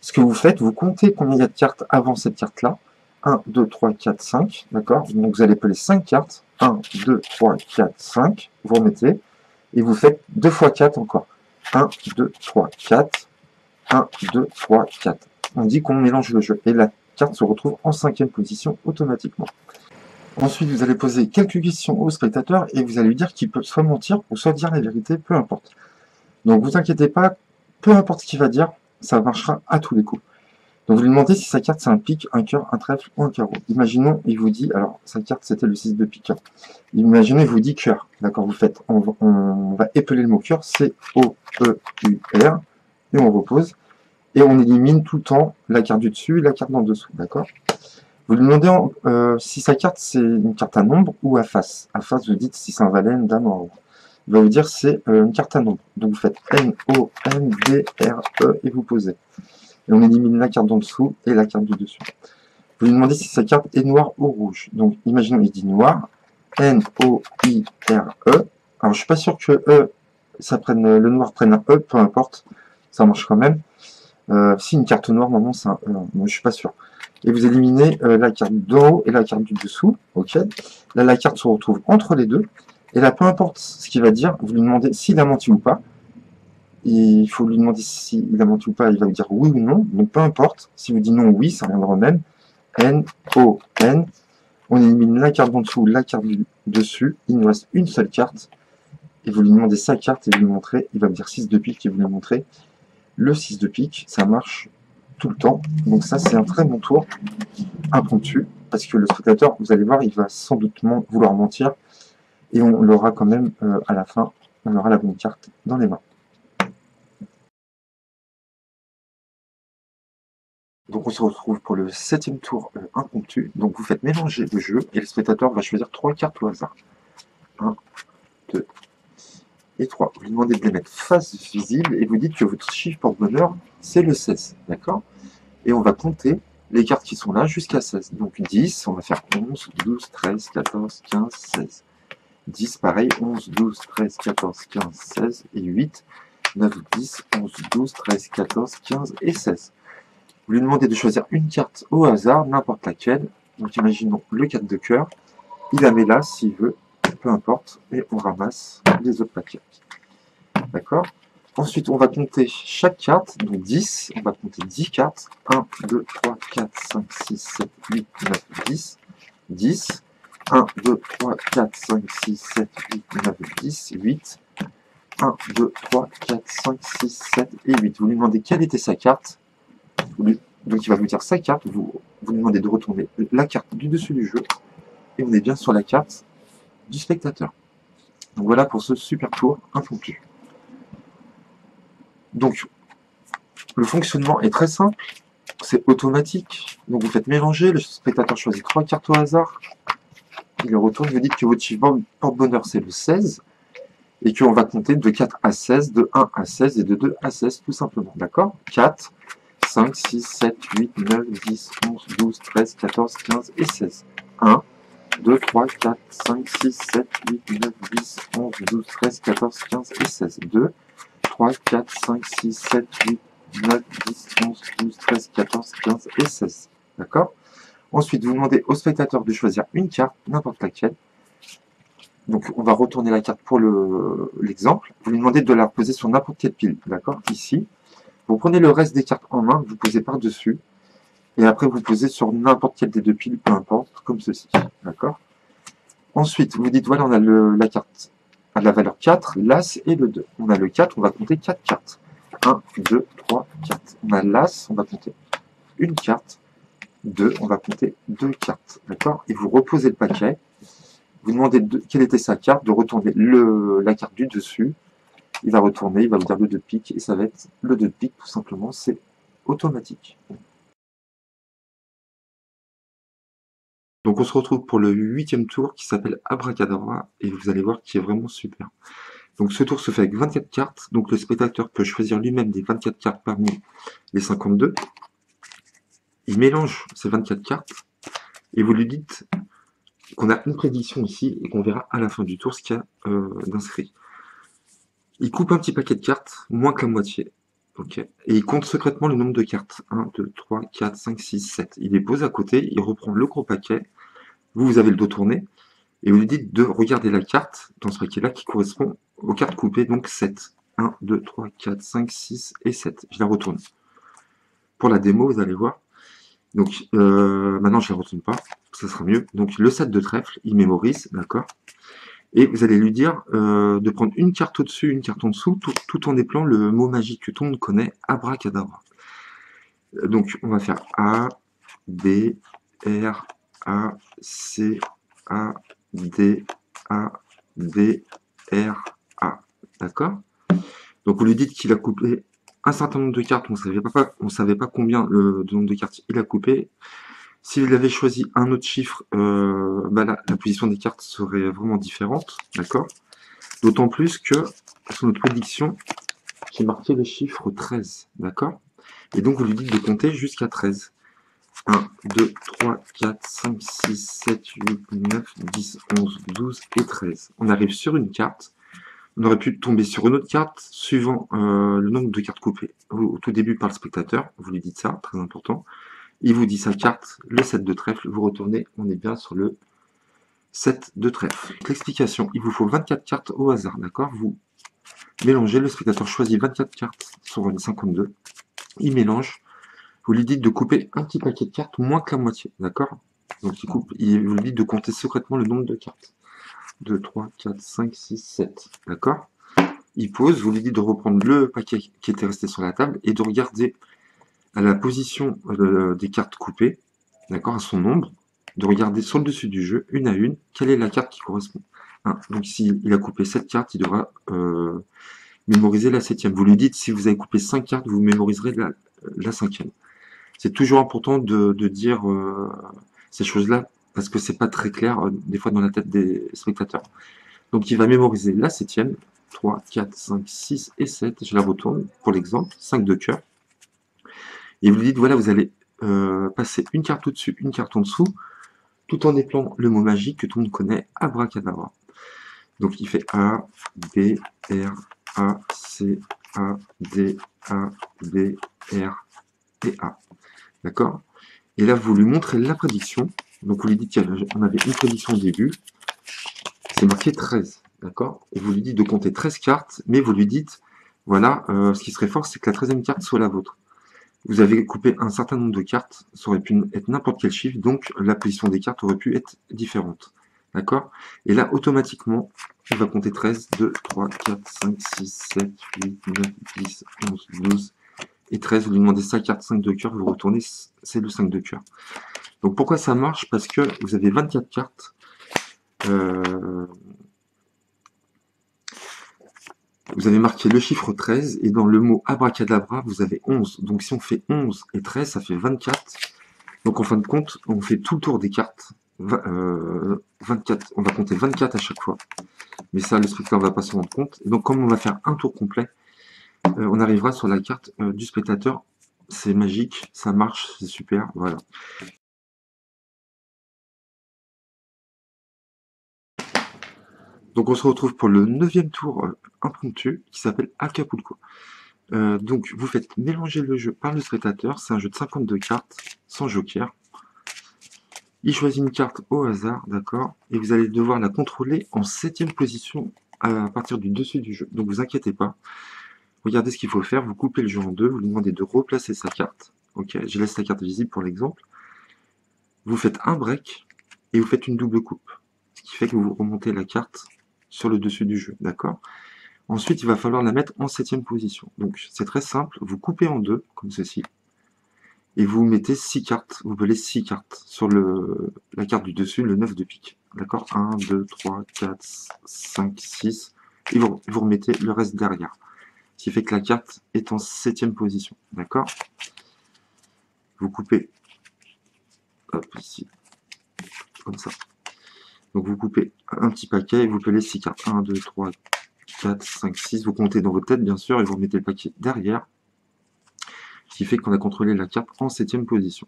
ce que vous faites, vous comptez combien il y a de cartes avant cette carte-là. 1, 2, 3, 4, 5, d'accord? Donc vous allez peler 5 cartes. 1, 2, 3, 4, 5, vous remettez, et vous faites 2 fois 4 encore. 1, 2, 3, 4, 1, 2, 3, 4. On dit qu'on mélange le jeu, et la carte se retrouve en 5e position automatiquement. Ensuite, vous allez poser quelques questions au spectateur, et vous allez lui dire qu'il peut soit mentir, ou soit dire la vérité, peu importe. Donc vous inquiétez pas, peu importe ce qu'il va dire, ça marchera à tous les coups. Donc vous lui demandez si sa carte c'est un pique, un cœur, un trèfle ou un carreau. Imaginons, il vous dit, alors sa carte c'était le 6 de pique. Hein. Imaginons, il vous dit cœur. D'accord, vous faites, on va épeler le mot cœur, C-O-E-U-R, et on repose. Et on élimine tout le temps la carte du dessus et la carte d'en dessous. D'accord. Vous lui demandez si sa carte c'est une carte à nombre ou à face. À face, vous dites si c'est un valet, une dame ou un roi. Il va vous dire c'est une carte à nombre. Donc vous faites N-O-M-B-R-E et vous posez. Et on élimine la carte d'en dessous et la carte du dessus. Vous lui demandez si sa carte est noire ou rouge. Donc, imaginons, il dit noir, N-O-I-R-E. Alors, je suis pas sûr que E, ça prenne, le noir prenne un E, peu importe, ça marche quand même. Si une carte noire, normalement, c'est un E. Moi, je suis pas sûr. Et vous éliminez la carte d'en haut et la carte du dessous. Ok. Là, la carte se retrouve entre les deux. Et là, peu importe ce qu'il va dire, vous lui demandez s'il a menti ou pas. Il faut lui demander s'il a menti ou pas, il va vous dire oui ou non. Donc peu importe, si vous dites non ou oui, ça reviendra au même. N, O, N. On élimine la carte d'en dessous, la carte du dessus. Il nous reste une seule carte. Et vous lui demandez sa carte et vous lui montrez. Il va vous dire 6 de pique et vous lui montrez le 6 de pique. Ça marche tout le temps. Donc ça, c'est un très bon tour impromptu. Parce que le spectateur, vous allez voir, il va sans doute vouloir mentir. Et on l'aura quand même à la fin. On aura la bonne carte dans les mains. Donc on se retrouve pour le 7e tour impromptu. Donc vous faites mélanger le jeu et le spectateur va choisir 3 cartes au hasard. 1, 2 et 3. Vous lui demandez de les mettre face visible et vous dites que votre chiffre porte-bonheur c'est le 16. D'accord. Et on va compter les cartes qui sont là jusqu'à 16. Donc 10, on va faire 11, 12, 13, 14, 15, 16. 10 pareil, 11, 12, 13, 14, 15, 16 et 8, 9, 10, 11, 12, 13, 14, 15 et 16. Vous lui demandez de choisir une carte au hasard, n'importe laquelle. Donc imaginons le 4 de cœur. Il la met là s'il veut, peu importe. Et on ramasse les autres paquets. D'accord. Ensuite, on va compter chaque carte. Donc 10, on va compter 10 cartes. 1, 2, 3, 4, 5, 6, 7, 8, 9, 10. 10. 1, 2, 3, 4, 5, 6, 7, 8, 9, 10, 8. 1, 2, 3, 4, 5, 6, 7 et 8. Vous lui demandez quelle était sa carte. Donc il va vous dire sa carte, vous lui demandez de retourner la carte du dessus du jeu, et on est bien sur la carte du spectateur. Donc voilà pour ce super tour impromptu. Donc le fonctionnement est très simple, c'est automatique, donc vous faites mélanger, le spectateur choisit 3 cartes au hasard, il les retourne, vous dites que votre chiffre porte-bonheur c'est le 16, et qu'on va compter de 4 à 16, de 1 à 16 et de 2 à 16 tout simplement, d'accord. 4, 5, 6, 7, 8, 9, 10, 11, 12, 13, 14, 15 et 16. 1, 2, 3, 4, 5, 6, 7, 8, 9, 10, 11, 12, 13, 14, 15 et 16. 2, 3, 4, 5, 6, 7, 8, 9, 10, 11, 12, 13, 14, 15 et 16. D'accord. Ensuite, vous demandez au spectateur de choisir une carte, n'importe laquelle. Donc, on va retourner la carte pour l'exemple. Vous lui demandez de la reposer sur n'importe quelle pile. D'accord. Ici. Vous prenez le reste des cartes en main, vous posez par-dessus, et après vous posez sur n'importe quelle des deux piles, peu importe, comme ceci. D'accord. Ensuite, vous dites, voilà, on a la carte à la valeur 4, l'As et le 2. On a le 4, on va compter 4 cartes. 1, 2, 3, 4. On a l'As, on va compter une carte. 2, on va compter 2 cartes. D'accord. Et vous reposez le paquet. Vous demandez quelle était sa carte, de retourner la carte du dessus. Il va retourner, il va vous dire le 2 de pique, et ça va être le 2 de pique, tout simplement, c'est automatique. Donc on se retrouve pour le 8e tour qui s'appelle Abracadabra, et vous allez voir qu'il est vraiment super. Donc ce tour se fait avec 24 cartes, donc le spectateur peut choisir lui-même des 24 cartes parmi les 52. Il mélange ces 24 cartes, et vous lui dites qu'on a une prédiction ici, et qu'on verra à la fin du tour ce qu'il y a d'inscrit. Il coupe un petit paquet de cartes, moins que la moitié. Ok. Et il compte secrètement le nombre de cartes. 1, 2, 3, 4, 5, 6, 7. Il les pose à côté, il reprend le gros paquet. Vous avez le dos tourné. Et vous lui dites de regarder la carte dans ce paquet-là qui correspond aux cartes coupées, donc 7. 1, 2, 3, 4, 5, 6 et 7. Je la retourne. Pour la démo, vous allez voir. Donc, maintenant, je ne la retourne pas. Ça sera mieux. Donc, le 7 de trèfle, il mémorise, d'accord. Et vous allez lui dire de prendre une carte au-dessus, une carte en dessous, tout en épelant le mot magique que tout le monde connaît, abracadabra. Donc on va faire A, B, R, A, C, A, D, A, B, R, A. D'accord? Donc vous lui dites qu'il a coupé un certain nombre de cartes, on savait pas combien de nombre de cartes il a coupé. S'il avait choisi un autre chiffre, bah la position des cartes serait vraiment différente, d'accord? D'autant plus que sur notre prédiction, j'ai marqué le chiffre 13, d'accord? Et donc vous lui dites de compter jusqu'à 13. 1, 2, 3, 4, 5, 6, 7, 8, 9, 10, 11, 12 et 13. On arrive sur une carte. On aurait pu tomber sur une autre carte suivant le nombre de cartes coupées au tout début par le spectateur. Vous lui dites ça, très important. Il vous dit sa carte, le 7 de trèfle. Vous retournez, on est bien sur le 7 de trèfle. L'explication, il vous faut 24 cartes au hasard, d'accord? Vous mélangez, le spectateur choisit 24 cartes sur une 52. Il mélange. Vous lui dites de couper un petit paquet de cartes moins que la moitié, d'accord? Donc vous lui dites de compter secrètement le nombre de cartes. 2, 3, 4, 5, 6, 7, d'accord? Il pose, vous lui dites de reprendre le paquet qui était resté sur la table et de regarder à la position des cartes coupées, d'accord, à son nombre, de regarder sur le dessus du jeu, une à une, quelle est la carte qui correspond. Hein, donc s'il a coupé 7 cartes, il devra mémoriser la 7e. Vous lui dites, si vous avez coupé 5 cartes, vous mémoriserez la 5e. C'est toujours important de dire ces choses-là, parce que c'est pas très clair, des fois, dans la tête des spectateurs. Donc, il va mémoriser la 7e, 3, 4, 5, 6 et 7. Je la retourne, pour l'exemple, 5 de cœur. Et vous lui dites, voilà, vous allez passer une carte au-dessus, une carte en dessous, tout en épelant le mot magique que tout le monde connaît, abracadabra. Donc, il fait A, B, R, A, C, A, D, A, B, R et A. D'accord? Et là, vous lui montrez la prédiction. Donc, vous lui dites qu'on avait une prédiction au début. C'est marqué 13. D'accord? Et vous lui dites de compter 13 cartes, mais vous lui dites, voilà, ce qui serait fort, c'est que la 13e carte soit la vôtre. Vous avez coupé un certain nombre de cartes, ça aurait pu être n'importe quel chiffre, donc la position des cartes aurait pu être différente. D'accord? Et là, automatiquement, il va compter 13, 2, 3, 4, 5, 6, 7, 8, 9, 10, 11, 12 et 13. Vous lui demandez sa carte 5 de cœur, vous retournez, c'est le 5 de cœur. Donc pourquoi ça marche? Parce que vous avez 24 cartes. Vous avez marqué le chiffre 13 et dans le mot abracadabra, vous avez 11. Donc si on fait 11 et 13, ça fait 24. Donc en fin de compte, on fait tout le tour des cartes. 24, on va compter 24 à chaque fois. Mais ça, le spectateur ne va pas se rendre compte. Et donc comme on va faire un tour complet, on arrivera sur la carte du spectateur. C'est magique, ça marche, c'est super, voilà. Donc on se retrouve pour le 9e tour impromptu qui s'appelle Acapulco. Donc vous faites mélanger le jeu par le spectateur, c'est un jeu de 52 cartes, sans joker. Il choisit une carte au hasard, d'accord, et vous allez devoir la contrôler en 7e position à partir du dessus du jeu. Donc vous inquiétez pas, regardez ce qu'il faut faire, vous coupez le jeu en deux, vous lui demandez de replacer sa carte. Ok, je laisse la carte visible pour l'exemple. Vous faites un break et vous faites une double coupe, ce qui fait que vous remontez la carte sur le dessus du jeu, d'accord. Ensuite, il va falloir la mettre en 7e position. Donc, c'est très simple. Vous coupez en deux, comme ceci, et vous mettez 6 cartes. Vous pelez 6 cartes sur la carte du dessus, le 9 de pique. D'accord? 1, 2, 3, 4, 5, 6. Et vous remettez le reste derrière. Ce qui fait que la carte est en 7e position. D'accord? Vous coupez, hop, ici, comme ça. Donc, vous coupez un petit paquet et vous pelez 6 cartes. 1, 2, 3, 4, 5, 6. Vous comptez dans votre tête, bien sûr, et vous remettez le paquet derrière. Ce qui fait qu'on a contrôlé la carte en 7e position.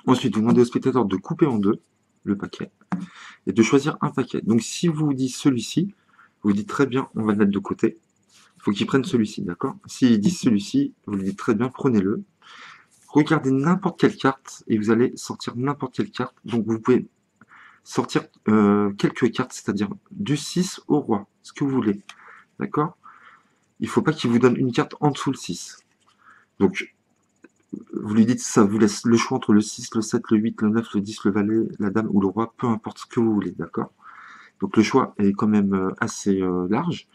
Ensuite, vous demandez au spectateur de couper en deux le paquet et de choisir un paquet. Donc, si vous dit celui-ci, vous dites très bien, on va le mettre de côté. Il faut qu'il prenne celui-ci, d'accord? S'il dit celui-ci, vous lui dites très bien, prenez-le. Regardez n'importe quelle carte et vous allez sortir n'importe quelle carte. Donc, vous pouvez sortir quelques cartes, c'est-à-dire du 6 au roi, ce que vous voulez, d'accord? Il ne faut pas qu'il vous donne une carte en dessous le 6. Donc, vous lui dites ça vous laisse le choix entre le 6, le 7, le 8, le 9, le 10, le valet, la dame ou le roi, peu importe ce que vous voulez, d'accord? Donc le choix est quand même assez large.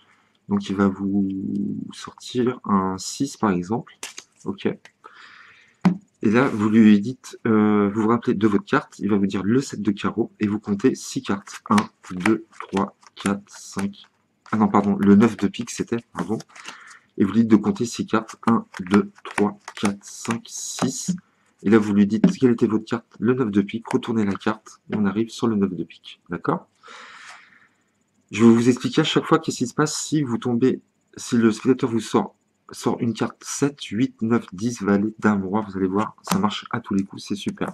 Donc il va vous sortir un 6 par exemple. Ok. Et là, vous lui dites, vous vous rappelez de votre carte, il va vous dire le 7 de carreau, et vous comptez 6 cartes. 1, 2, 3, 4, 5... Ah non, pardon, le 9 de pique, c'était, pardon. Et vous lui dites de compter 6 cartes. 1, 2, 3, 4, 5, 6. Et là, vous lui dites quelle était votre carte, le 9 de pique, retournez la carte, et on arrive sur le 9 de pique. D'accord? Je vais vous expliquer à chaque fois qu'est-ce qui se passe si vous tombez, si le spectateur vous sort une carte 7, 8, 9, 10, valet, dame, roi, vous allez voir, ça marche à tous les coups, c'est super.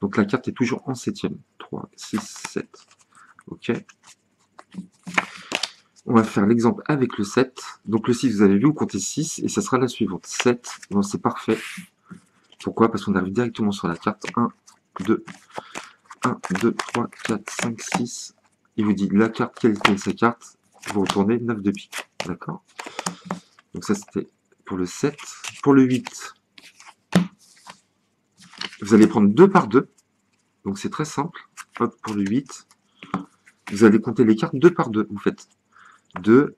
Donc la carte est toujours en septième. 3, 6, 7. Ok. On va faire l'exemple avec le 7. Donc le 6, vous avez vu, vous comptez 6, et ça sera la suivante. 7, bon, c'est parfait. Pourquoi? Parce qu'on arrive directement sur la carte. 1, 2, 1, 2, 3, 4, 5, 6. Il vous dit la carte, quelle est sa carte? Vous retournez 9 de pique. D'accord? Donc ça, c'était pour le 7. Pour le 8, vous allez prendre 2 par 2. Donc c'est très simple. Hop, pour le 8, vous allez compter les cartes 2 par 2. Vous faites 2,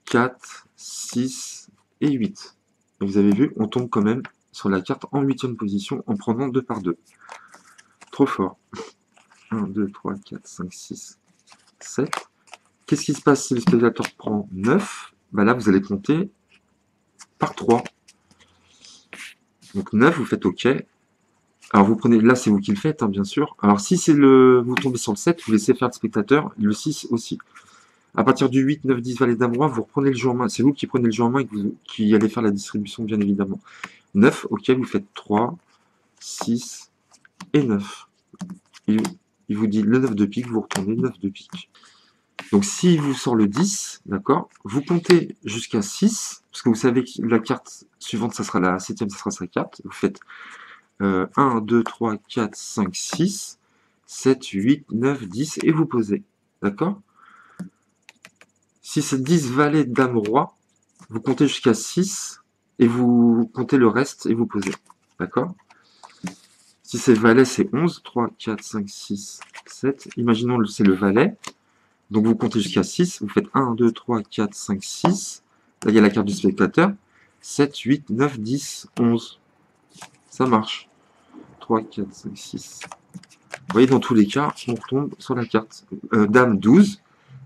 4, 6 et 8. Et vous avez vu, on tombe quand même sur la carte en 8e position en prenant 2 par 2. Trop fort. 1, 2, 3, 4, 5, 6, 7. Qu'est-ce qui se passe si le spectateur prend 9? Bah là, vous allez compter par 3. Donc 9, vous faites OK. Alors vous prenez, là c'est vous qui le faites, hein, bien sûr. Alors si c'est vous tombez sur le 7, vous laissez faire le spectateur, le 6 aussi. À partir du 8, 9, 10, valet, dame, roi, vous reprenez le jeu en main. C'est vous qui prenez le jeu en main et qui allez faire la distribution, bien évidemment. 9, ok, vous faites 3, 6 et 9. Il vous dit le 9 de pique, vous retournez 9 de pique. Donc s'il vous sort le 10, d'accord, vous comptez jusqu'à 6, parce que vous savez que la carte suivante, ça sera la 7e, ça sera sa carte. Vous faites 1, 2, 3, 4, 5, 6, 7, 8, 9, 10, et vous posez. D'accord? Si c'est 10 valet, dame, roi, vous comptez jusqu'à 6, et vous comptez le reste, et vous posez. D'accord? Si c'est valet, c'est 11, 3, 4, 5, 6, 7. Imaginons c'est le valet. Donc vous comptez jusqu'à 6, vous faites 1, 2, 3, 4, 5, 6. Là, il y a la carte du spectateur. 7, 8, 9, 10, 11. Ça marche. 3, 4, 5, 6. Vous voyez, dans tous les cas, on retombe sur la carte. Dame 12.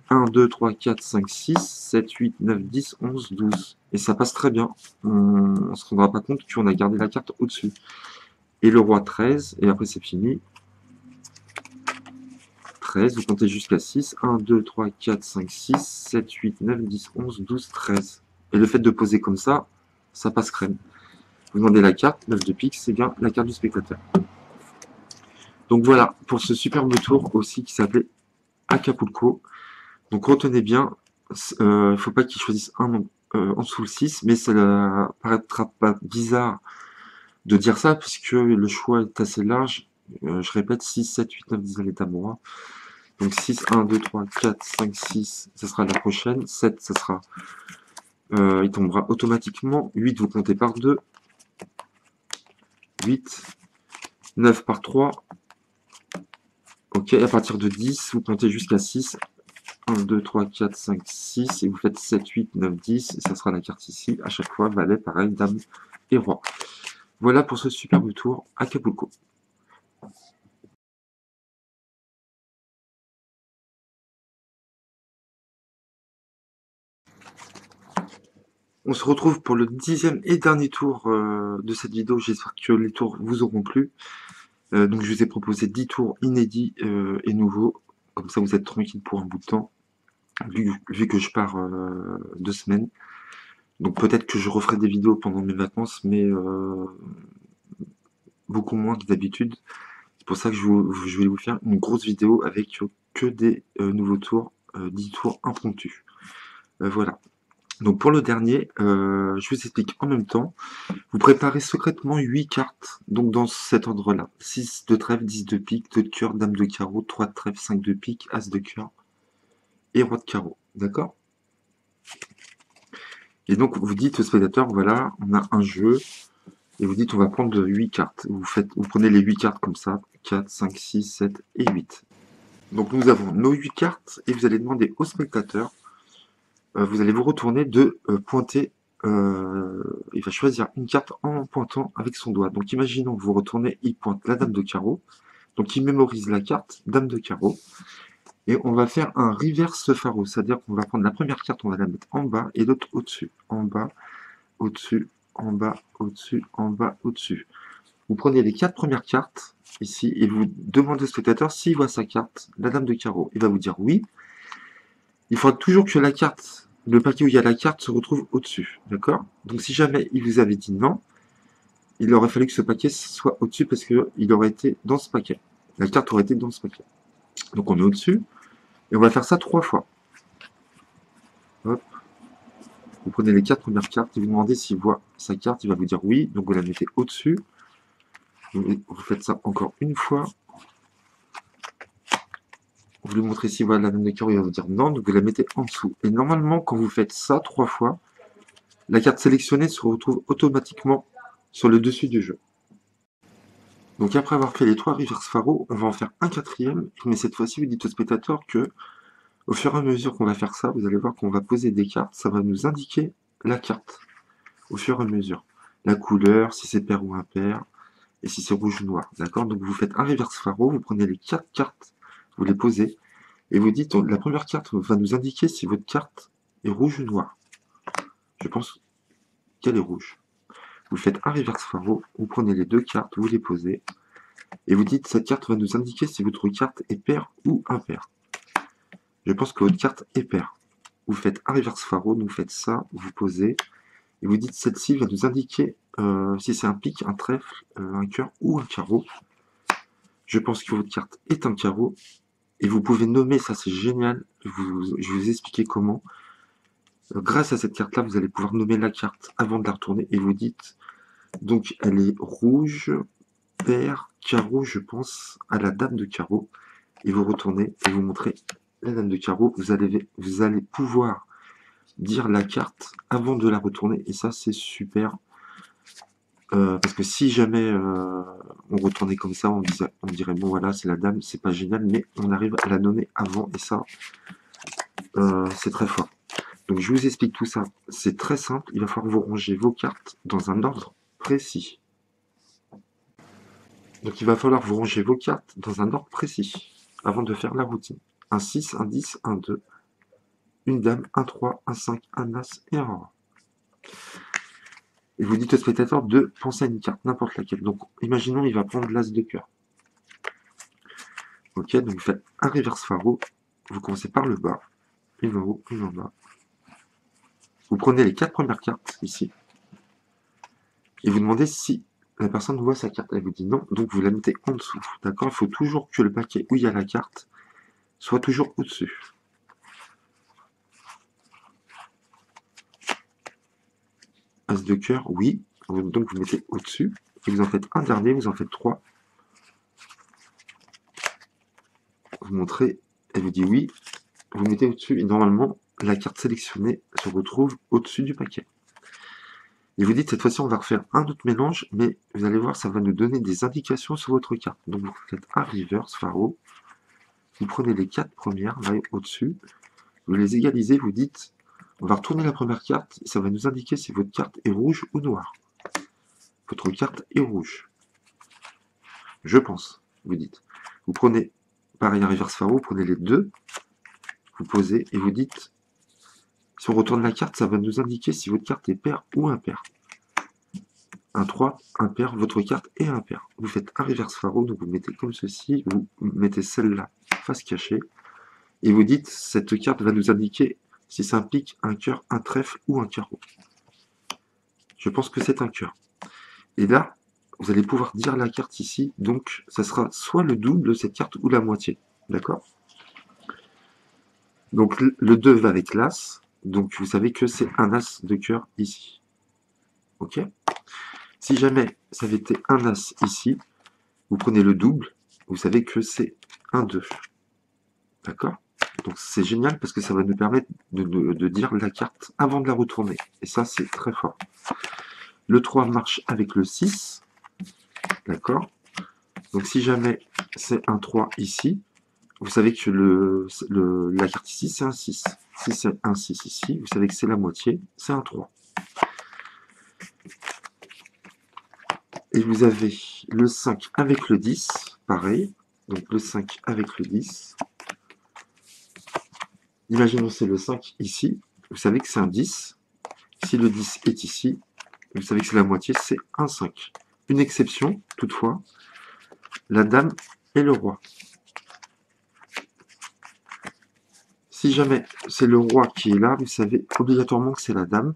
1, 2, 3, 4, 5, 6, 7, 8, 9, 10, 11, 12. Et ça passe très bien. On ne se rendra pas compte qu'on a gardé la carte au-dessus. Et le roi 13, et après c'est fini. 13, vous comptez jusqu'à 6. 1, 2, 3, 4, 5, 6, 7, 8, 9, 10, 11, 12, 13. Et le fait de poser comme ça passe crème. Vous demandez la carte, 9 de pique, c'est bien la carte du spectateur. Donc voilà, pour ce superbe tour aussi qui s'appelait Acapulco. Donc retenez bien, il ne faut pas qu'il choisisse un en dessous le 6, mais ça ne paraîtra pas bizarre de dire ça, puisque le choix est assez large. Je répète, 6, 7, 8, 9, 10, l'état moi. Donc 6, 1, 2, 3, 4, 5, 6, ça sera la prochaine. 7, ça sera... il tombera automatiquement. 8, vous comptez par 2. 8. 9 par 3. Ok, à partir de 10, vous comptez jusqu'à 6. 1, 2, 3, 4, 5, 6. Et vous faites 7, 8, 9, 10. Et ça sera la carte ici. À chaque fois, valet, pareil, dame et roi. Voilà pour ce superbe tour Acapulco. On se retrouve pour le 10e et dernier tour de cette vidéo. J'espère que les tours vous auront plu. Donc je vous ai proposé 10 tours inédits et nouveaux. Comme ça vous êtes tranquille pour un bout de temps. Vu que je pars 2 semaines. Donc peut-être que je referai des vidéos pendant mes vacances, mais beaucoup moins que d'habitude. C'est pour ça que je vais vous faire une grosse vidéo avec que des nouveaux tours, 10 tours impromptus. Voilà. Donc pour le dernier, je vous explique en même temps. Vous préparez secrètement 8 cartes, donc dans cet ordre-là. 6 de trèfle, 10 de pique, 2 de cœur, dame de carreau, 3 de trèfle, 5 de pique, as de cœur et roi de carreau. D'accord? Et donc vous dites au spectateur, voilà, on a un jeu, et vous dites on va prendre 8 cartes. Vous prenez les 8 cartes comme ça, 4, 5, 6, 7 et 8. Donc nous avons nos 8 cartes et vous allez demander au spectateur, vous allez vous retourner de pointer, il va choisir une carte en pointant avec son doigt. Donc imaginons vous retournez, il pointe la dame de carreau, donc il mémorise la carte dame de carreau, et on va faire un reverse pharaon, c'est-à-dire qu'on va prendre la première carte, on va la mettre en bas et l'autre au-dessus, en bas, au-dessus, en bas, au-dessus, en bas, au-dessus. Vous prenez les 4 premières cartes, ici, et vous demandez au spectateur s'il voit sa carte, la dame de carreau. Il va vous dire oui. Il faudra toujours que la carte, le paquet où il y a la carte, se retrouve au-dessus, d'accord? Donc si jamais il vous avait dit non, il aurait fallu que ce paquet soit au-dessus parce qu'il aurait été dans ce paquet. La carte aurait été dans ce paquet. Donc on met au-dessus, et on va faire ça 3 fois. Hop. Vous prenez les 4 premières cartes et vous demandez s'il voit sa carte, il va vous dire oui, donc vous la mettez au-dessus. Vous faites ça encore une fois. Vous lui montrez s'il voit la dame de carreau, il va vous dire non, donc vous la mettez en dessous. Et normalement, quand vous faites ça 3 fois, la carte sélectionnée se retrouve automatiquement sur le dessus du jeu. Donc après avoir fait les 3 reverse pharaoh, on va en faire un 4e, mais cette fois-ci, vous dites au spectateur que, au fur et à mesure qu'on va faire ça, vous allez voir qu'on va poser des cartes, ça va nous indiquer la carte, au fur et à mesure. La couleur, si c'est pair ou impair, et si c'est rouge ou noir, d'accord? Donc vous faites un reverse pharaoh, vous prenez les 4 cartes, vous les posez, et vous dites, la première carte va nous indiquer si votre carte est rouge ou noire. Je pense qu'elle est rouge. Vous faites un reverse pharaoh, vous prenez les 2 cartes, vous les posez, et vous dites, cette carte va nous indiquer si votre carte est pair ou impair. Je pense que votre carte est pair. Vous faites un reverse pharaoh, donc vous faites ça, vous posez, et vous dites, celle-ci va nous indiquer si c'est un pic, un trèfle, un cœur ou un carreau. Je pense que votre carte est un carreau, et vous pouvez nommer, ça c'est génial, je vais vous expliquer comment. Grâce à cette carte-là, vous allez pouvoir nommer la carte avant de la retourner, et vous dites, donc elle est rouge, pair, carreau, je pense à la dame de carreau, et vous retournez et vous montrez la dame de carreau, vous allez pouvoir dire la carte avant de la retourner, et ça c'est super, parce que si jamais on retournait comme ça, on dirait bon voilà c'est la dame, c'est pas génial, mais on arrive à la nommer avant, et ça c'est très fort. Donc je vous explique tout ça, c'est très simple, il va falloir vous ranger vos cartes dans un ordre précis. Donc il va falloir vous ranger vos cartes dans un ordre précis, avant de faire la routine. Un 6, un 10, un 2, une dame, un 3, un 5, un as et un roi. Et vous dites au spectateur de penser à une carte, n'importe laquelle. Donc imaginons il va prendre l'as de cœur. Ok, donc vous faites un reverse pharaoh, vous commencez par le bas, une en haut, une en bas. Vous prenez les 4 premières cartes, ici, et vous demandez si la personne voit sa carte. Elle vous dit non, donc vous la mettez en dessous. D'accord? Il faut toujours que le paquet où il y a la carte soit toujours au-dessus. As de cœur, oui. Donc vous mettez au-dessus. Et vous en faites un dernier, vous en faites 3. Vous montrez, elle vous dit oui. Vous mettez au-dessus. Et normalement, la carte sélectionnée se retrouve au-dessus du paquet. Et vous dites, cette fois-ci, on va refaire un autre mélange, mais vous allez voir, ça va nous donner des indications sur votre carte. Donc vous faites un reverse pharaoh. Vous prenez les 4 premières, là, au-dessus. Vous les égalisez, vous dites, on va retourner la première carte, et ça va nous indiquer si votre carte est rouge ou noire. Votre carte est rouge. Je pense, vous dites. Vous prenez, pareil, un reverse pharaoh, vous prenez les 2, vous posez, et vous dites, si on retourne la carte, ça va nous indiquer si votre carte est pair ou impair. Un 3, impair, votre carte est impair. Vous faites un reverse pharaoh, donc vous mettez comme ceci, vous mettez celle-là face cachée, et vous dites, cette carte va nous indiquer si c'est un pic, un cœur, un trèfle ou un carreau. Je pense que c'est un cœur. Et là, vous allez pouvoir dire la carte ici, donc ça sera soit le double de cette carte ou la moitié. D'accord? Donc le 2 va avec l'as, donc vous savez que c'est un as de cœur ici. Ok? Si jamais ça avait été un as ici, vous prenez le double, vous savez que c'est un 2. D'accord? Donc c'est génial parce que ça va nous permettre de dire la carte avant de la retourner. Et ça, c'est très fort. Le 3 marche avec le 6. D'accord? Donc si jamais c'est un 3 ici, Vous savez que la carte ici, c'est un 6. Si c'est un 6 ici, vous savez que c'est la moitié, c'est un 3. Et vous avez le 5 avec le 10, pareil. Donc le 5 avec le 10. Imaginons c'est le 5 ici, vous savez que c'est un 10. Si le 10 est ici, vous savez que c'est la moitié, c'est un 5. Une exception, toutefois, la dame et le roi. Si jamais c'est le roi qui est là, vous savez obligatoirement que c'est la dame.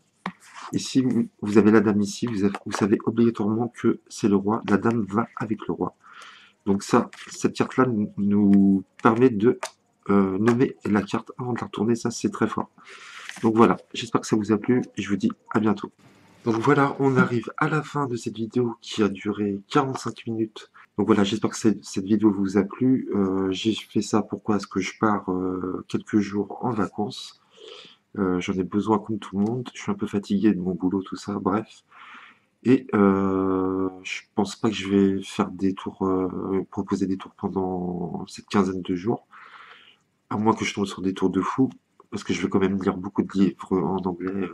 Et si vous avez la dame ici, vous savez obligatoirement que c'est le roi. La dame va avec le roi. Donc ça, cette carte-là nous permet de nommer la carte avant de la retourner. Ça, c'est très fort. Donc voilà, j'espère que ça vous a plu et je vous dis à bientôt. Donc voilà, on arrive à la fin de cette vidéo qui a duré 45 minutes. Donc voilà, j'espère que cette vidéo vous a plu. J'ai fait ça pourquoi est-ce que je pars quelques jours en vacances. J'en ai besoin comme tout le monde. Je suis un peu fatigué de mon boulot, tout ça, bref. Et je pense pas que je vais faire des tours, proposer des tours pendant cette quinzaine de jours. À moins que je tombe sur des tours de fou, parce que je vais quand même lire beaucoup de livres en anglais,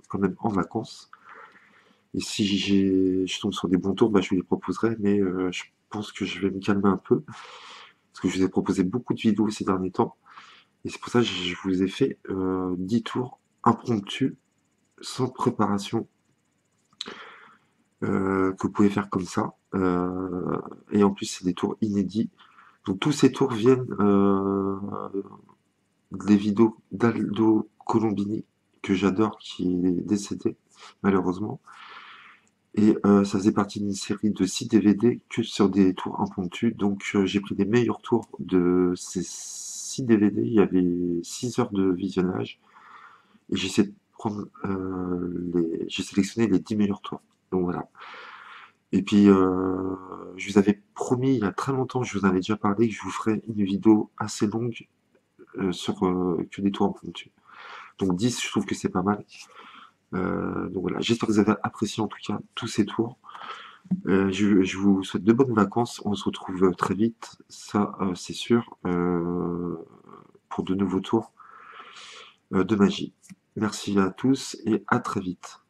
quand même en vacances. Et si je tombe sur des bons tours, bah, je vous les proposerai, mais je pense que je vais me calmer un peu, parce que je vous ai proposé beaucoup de vidéos ces derniers temps. Et c'est pour ça que je vous ai fait 10 tours impromptus, sans préparation, que vous pouvez faire comme ça. Et en plus, c'est des tours inédits. Donc tous ces tours viennent des vidéos d'Aldo Colombini, que j'adore, qui est décédé, malheureusement. Et ça faisait partie d'une série de 6 DVD que sur des tours impromptus. Donc j'ai pris les meilleurs tours de ces 6 DVD. Il y avait 6 heures de visionnage. Et j'ai sélectionné les 10 meilleurs tours. Donc voilà. Et puis je vous avais promis il y a très longtemps, je vous en avais déjà parlé, que je vous ferais une vidéo assez longue sur que des tours impromptus. Donc 10, je trouve que c'est pas mal. Donc voilà, j'espère que vous avez apprécié en tout cas tous ces tours. Je vous souhaite de bonnes vacances. On se retrouve très vite, ça c'est sûr, pour de nouveaux tours de magie. Merci à tous et à très vite.